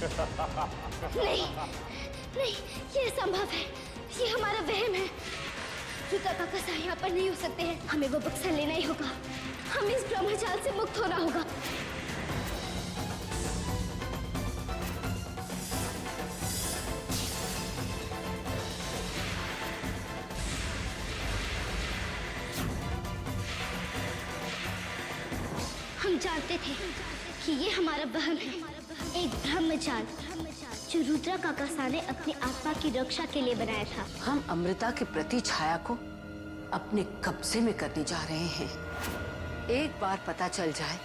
नहीं नहीं, ये असंभव है, ये हमारा वहम है। रुद्रा काका साहब यहाँ पर नहीं हो सकते हैं। हमें वो बक्सा लेना ही होगा, हमें इस ब्रह्मजाल से मुक्त होना होगा। हम जानते थे कि ये हमारा वहम है, एक ब्रह्मजाल जो रुद्रा काका ने अपनी आत्मा की रक्षा के लिए बनाया था। हम अमृता की प्रति छाया को अपने कब्जे में करने जा रहे हैं। एक बार पता चल जाए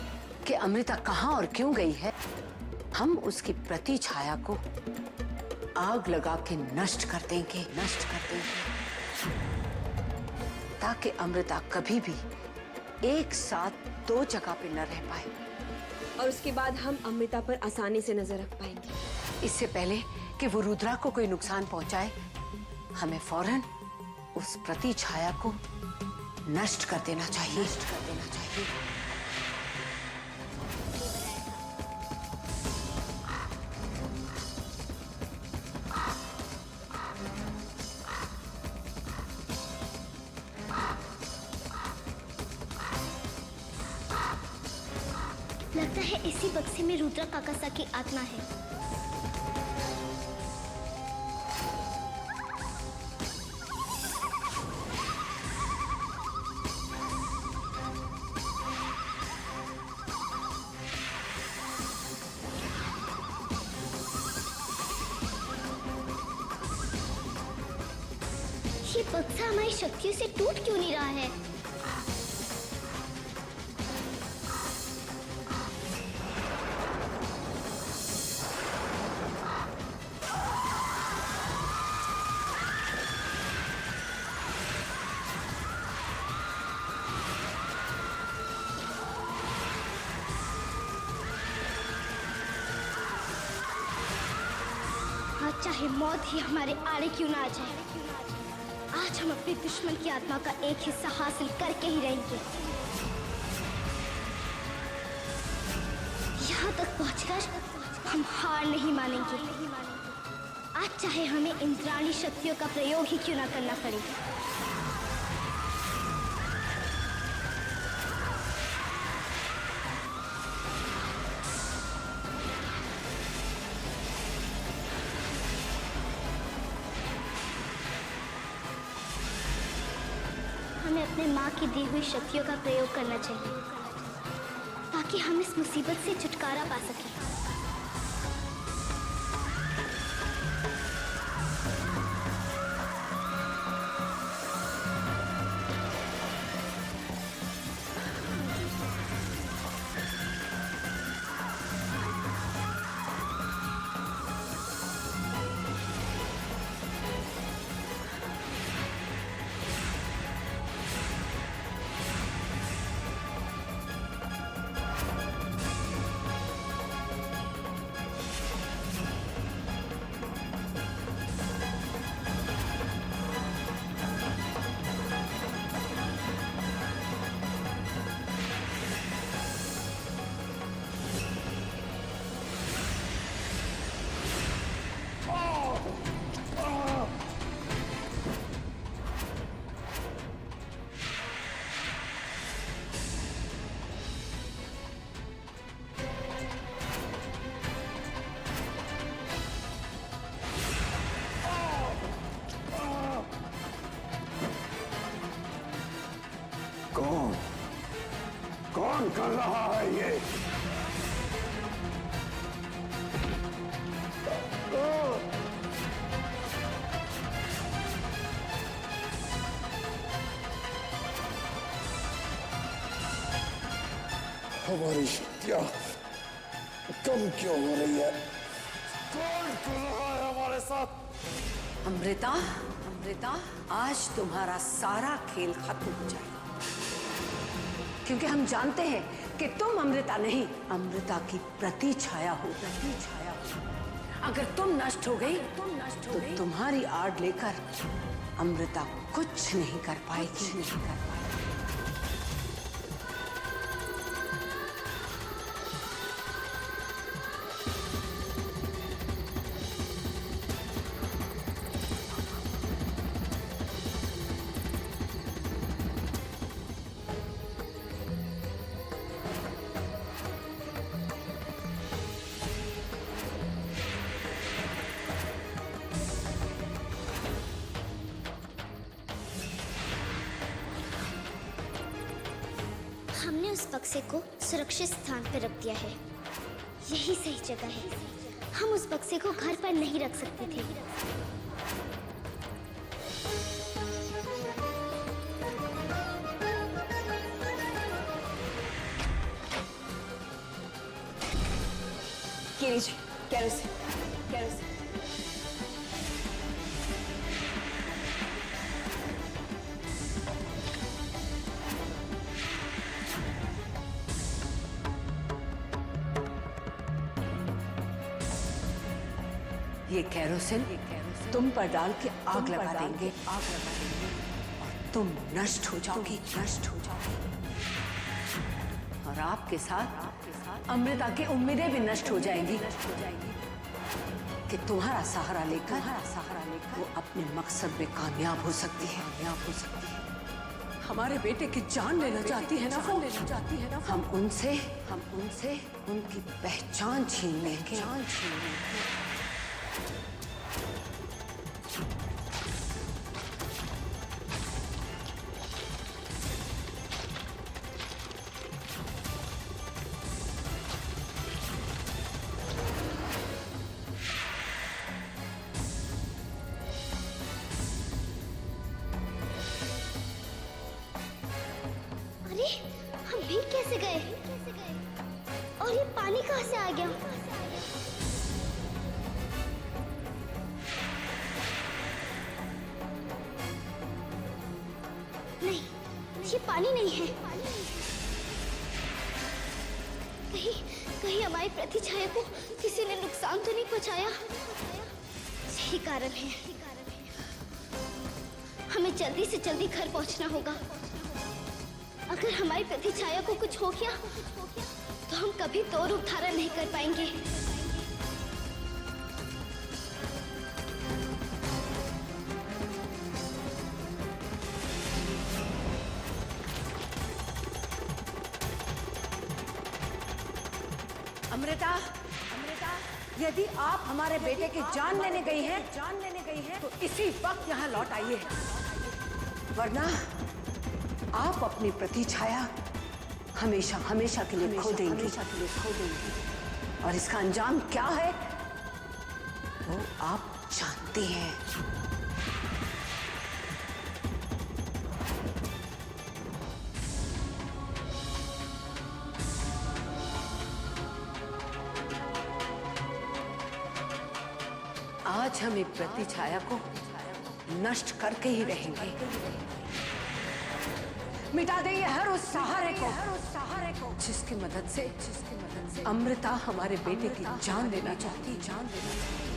कि अमृता कहाँ और क्यों गई है, हम उसकी प्रति छाया को आग लगा के नष्ट कर देंगे, ताकि अमृता कभी भी एक साथ दो जगह पे न रह पाए। और उसके बाद हम अमृता पर आसानी से नजर रख पाएंगे। इससे पहले कि वो रुद्रा को कोई नुकसान पहुंचाए, हमें फौरन उस प्रति छाया को नष्ट कर देना चाहिए। लगता है इसी बक्से में रुद्रा काका की आत्मा है। ये बक्सा हमारी शक्तियों से टूट क्यों नहीं रहा है? आज चाहे मौत ही हमारे आड़े क्यों ना आ जाए, आज हम अपने दुश्मन की आत्मा का एक हिस्सा हासिल करके ही रहेंगे। यहाँ तक पहुंचकर हम हार नहीं मानेंगे। आज चाहे हमें इंद्राणी शक्तियों का प्रयोग ही क्यों ना करना पड़े। हमें अपने माँ की दी हुई शक्तियों का प्रयोग करना चाहिए ताकि हम इस मुसीबत से छुटकारा पा सकें। कौन कर रहा है ये? हमारी शक्तियां कम क्यों हो रही है? कौन कर रहा है हमारे साथ? अमृता, आज तुम्हारा सारा खेल खत्म हो जाएगा, क्योंकि हम जानते हैं कि तुम अमृता नहीं, अमृता की प्रति छाया हो। अगर तुम नष्ट हो गई तो तुम्हारी आड़ लेकर अमृता कुछ नहीं कर पाएगी। उस बक्से को सुरक्षित स्थान पर रख दिया है। यही सही जगह है। हम उस बक्से को घर पर नहीं रख सकते थे। ये लीजिए केरोसिन, केरोसिन। ये केरोसिन तुम पर डाल के आग लगा देंगे, और तुम नष्ट हो जाओगी, नष्ट हो जाओगी। और आपके साथ अमृता की उम्मीदें भी नष्ट हो जाएंगी कि तुम्हारा सहारा लेकर वो अपने मकसद में कामयाब हो सकती है, कामयाब हो सकती है। हमारे बेटे की जान लेना चाहती है ना वो, लेना चाहती है ना। हम उनसे उनकी पहचान छीन लेंगे। अरे हम भीग कैसे गए? और ये पानी कहाँ से आ गया? नहीं, ये पानी नहीं है। कहीं हमारी प्रतिछाया को किसी ने नुकसान तो नहीं पहुंचाया? यही कारण है। हमें जल्दी से जल्दी घर पहुंचना होगा। अगर हमारी प्रतिछाया को कुछ हो गया तो हम कभी तो रूप धारण नहीं कर पाएंगे। अमृता, यदि आप हमारे बेटे की जान लेने गई हैं, तो इसी वक्त यहाँ लौट आइए, वरना आप अपनी प्रतिछाया हमेशा हमेशा के लिए खो देंगी। और इसका अंजाम क्या है वो आप जानती हैं। आज हम एक प्रतिछाया को नष्ट करके ही रहेंगे। मिटा देंगे हर उस सहारे को जिसकी मदद से अमृता हमारे बेटे की जान लेना चाहती, जान लेना चाहती।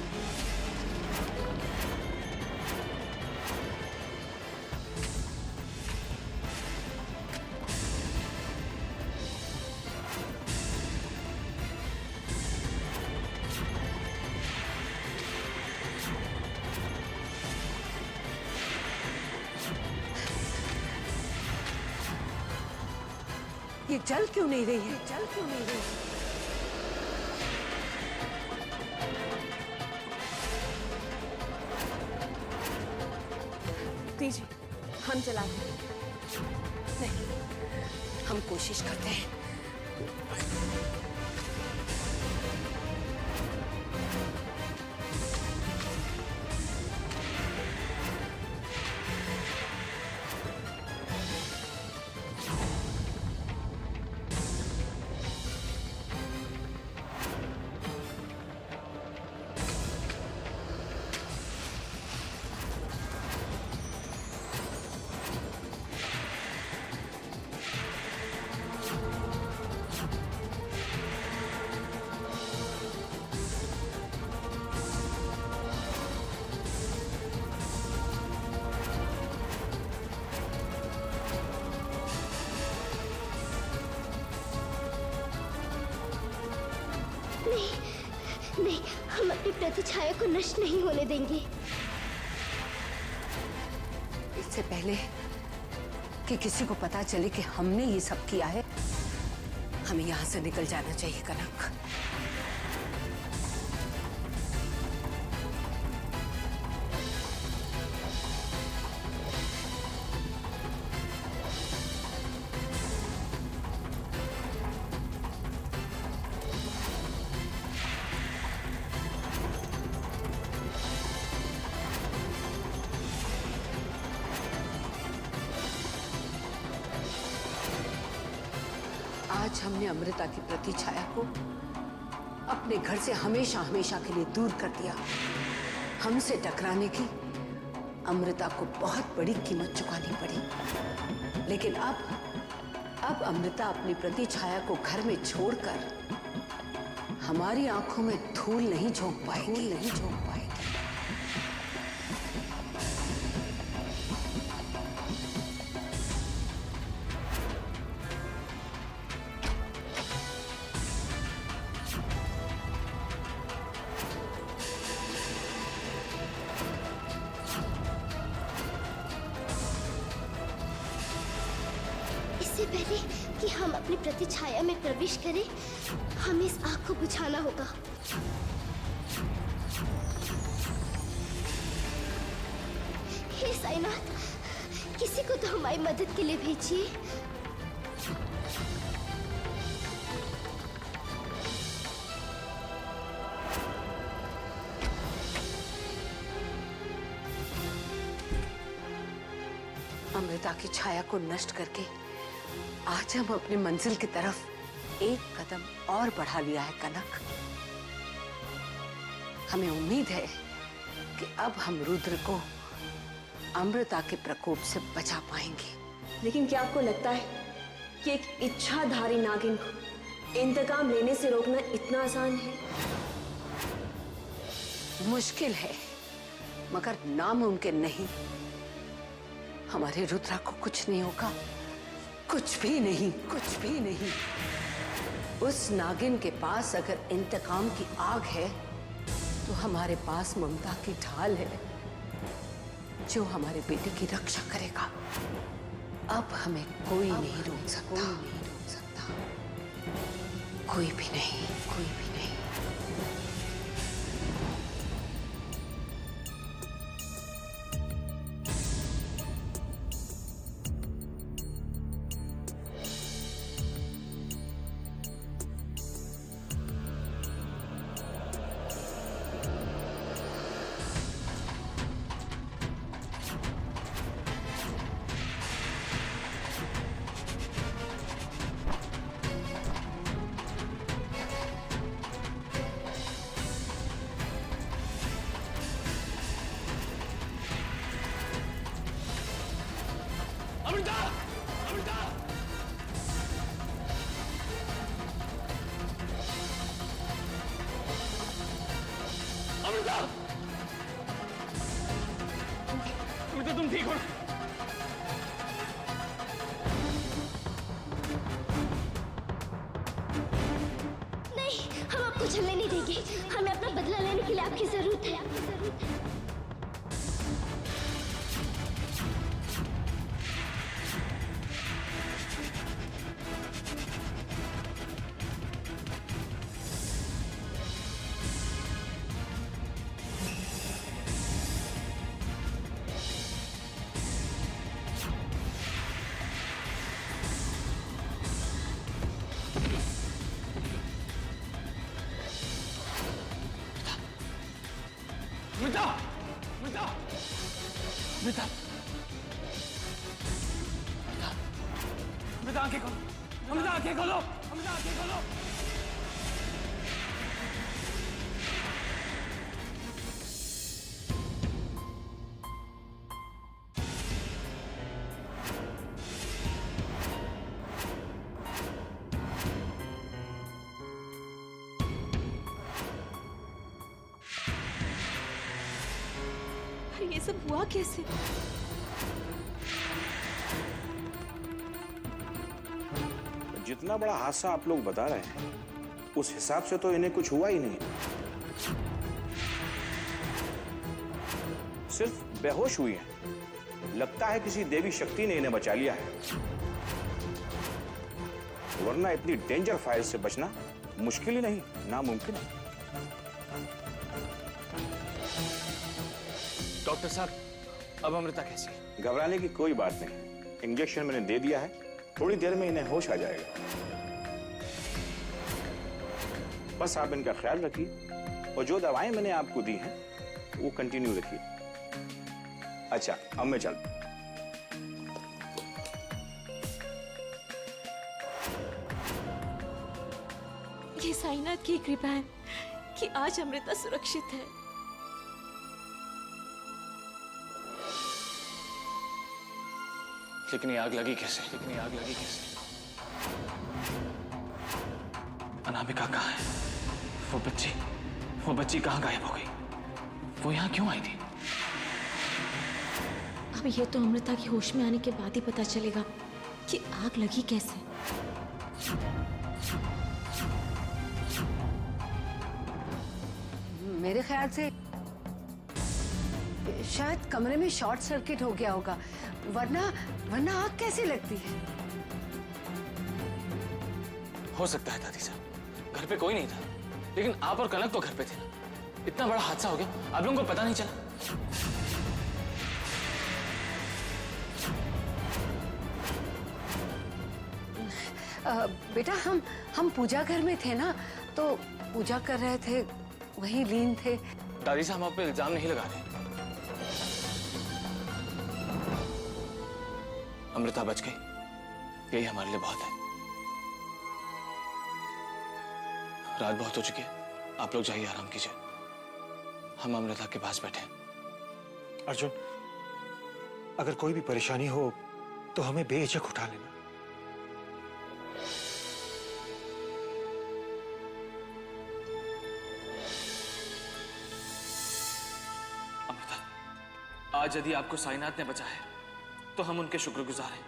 ये जल क्यों नहीं रही है? जल क्यों नहीं रही है? दीजिए, हम चलाते हैं। नहीं, हम कोशिश करते हैं। नहीं, हम अपनी प्रतिछाया को नष्ट नहीं होने देंगे। इससे पहले कि किसी को पता चले कि हमने ये सब किया है, हमें यहाँ से निकल जाना चाहिए कनक। हमने अमृता की प्रतिछाया को अपने घर से हमेशा हमेशा के लिए दूर कर दिया। हमसे टकराने की अमृता को बहुत बड़ी कीमत चुकानी पड़ी। लेकिन अब अमृता अपनी प्रतिछाया को घर में छोड़कर हमारी आंखों में धूल नहीं झोंक पाएगी। इससे पहले कि हम अपनी प्रतिछाया में प्रवेश करें, हमें इस आग को बुझाना होगा। हे साईनाथ, किसी को तो हमारी मदद के लिए भेजिए। अमृता की छाया को नष्ट करके आज हम अपनी मंजिल की तरफ एक कदम और बढ़ा लिया है कनक। हमें उम्मीद है कि अब हम रुद्र को अमृता के प्रकोप से बचा पाएंगे। लेकिन क्या आपको लगता है कि एक इच्छाधारी नागिन को इंतकाम लेने से रोकना इतना आसान है? मुश्किल है मगर नामुमकिन नहीं। हमारे रुद्रा को कुछ नहीं होगा, कुछ भी नहीं। उस नागिन के पास अगर इंतकाम की आग है तो हमारे पास ममता की ढाल है जो हमारे बेटे की रक्षा करेगा। अब हमें कोई नहीं रोक सकता, कोई भी नहीं। अमृता, तुम ठीक हो? नहीं, हम आपको चलने नहीं देंगे। हमें अपना बदला लेने के लिए आपकी जरूरत है। अमृता, आंखें खोलो। अमृता, आंखें खोलो। ये सब हुआ कैसे? जितना बड़ा हादसा आप लोग बता रहे हैं उस हिसाब से तो इन्हें कुछ हुआ ही नहीं। सिर्फ बेहोश हुई हैं। लगता है किसी देवी शक्ति ने इन्हें बचा लिया है, वरना इतनी डेंजर फायर से बचना मुश्किल ही नहीं, नामुमकिन है। डॉक्टर साहब, अब अमृता कैसी है? घबराने की कोई बात नहीं। इंजेक्शन मैंने दे दिया है, थोड़ी देर में इन्हें होश आ जाएगा। बस आप इनका ख्याल रखिए और जो दवाएं मैंने आपको दी हैं वो कंटिन्यू रखिए। अच्छा, अब मैं चलता हूं। साईनाथ की कृपा है कि आज अमृता सुरक्षित है। लेकिन ये आग लगी कैसे? अनामिका कहाँ है? वो बच्ची कहाँ गायब हो गई? वो यहाँ क्यों आई थी? अब ये तो अमृता के होश में आने के बाद ही पता चलेगा कि आग लगी कैसे। मेरे ख्याल से शायद कमरे में शॉर्ट सर्किट हो गया होगा, वरना आग कैसे लगती है? हो सकता है दादी साहब, घर पे कोई नहीं था, लेकिन आप और कनक तो घर पे थे ना। इतना बड़ा हादसा हो गया, आप लोगों को पता नहीं चला? बेटा हम पूजा घर में थे ना, तो पूजा कर रहे थे, वहीं लीन थे। दादी साहब आप पे इल्जाम नहीं लगा रहे। अमृता बच गई, यही हमारे लिए बहुत है। रात बहुत हो चुकी है, आप लोग जाइए, आराम कीजिए। हम अमृता के पास बैठे हैं। अर्जुन, अगर कोई भी परेशानी हो तो हमें बेझिझक उठा लेना। अमृता, आज यदि आपको साईनाथ ने बचाया है तो हम उनके शुक्रगुजार हैं।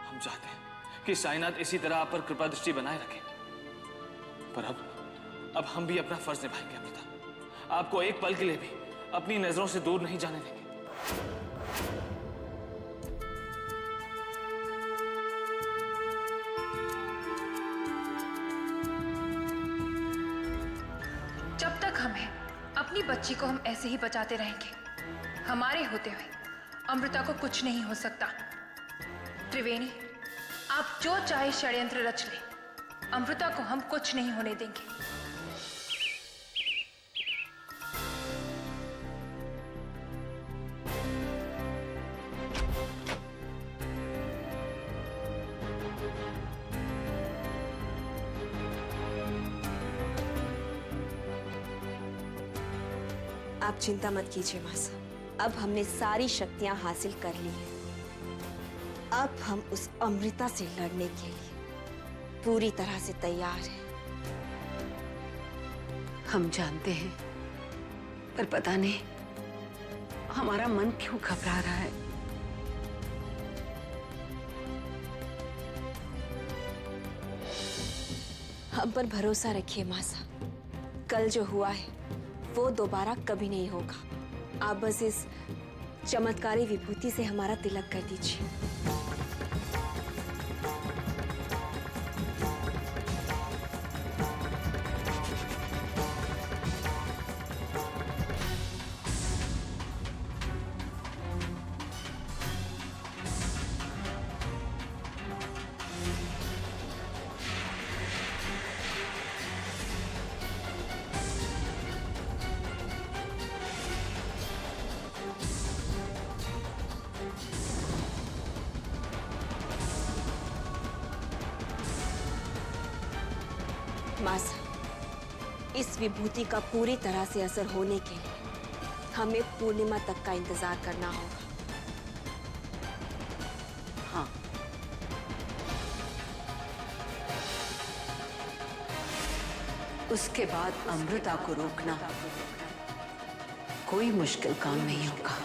हम चाहते हैं कि साईनाथ इसी तरह आप पर कृपा दृष्टि बनाए रखे। पर अब हम भी अपना फर्ज निभाएंगे अमृता। आपको एक पल के लिए भी अपनी नजरों से दूर नहीं जाने देंगे। जब तक हम हैं, अपनी बच्ची को हम ऐसे ही बचाते रहेंगे। हमारे होते हुए अमृता को कुछ नहीं हो सकता। त्रिवेणी, आप जो चाहे षड्यंत्र रच लें, अमृता को हम कुछ नहीं होने देंगे। आप चिंता मत कीजिए मासा, अब हमने सारी शक्तियां हासिल कर ली हैं। अब हम उस अमृता से लड़ने के लिए पूरी तरह से तैयार हैं। हम जानते हैं, पर पता नहीं हमारा मन क्यों घबरा रहा है। हम पर भरोसा रखिए मासा, कल जो हुआ है वो दोबारा कभी नहीं होगा। आप बस इस चमत्कारी विभूति से हमारा तिलक कर दीजिए। मासा, इस विभूति का पूरी तरह से असर होने के लिए हमें पूर्णिमा तक का इंतजार करना होगा। हाँ, उसके बाद अमृता को रोकना कोई मुश्किल काम नहीं होगा।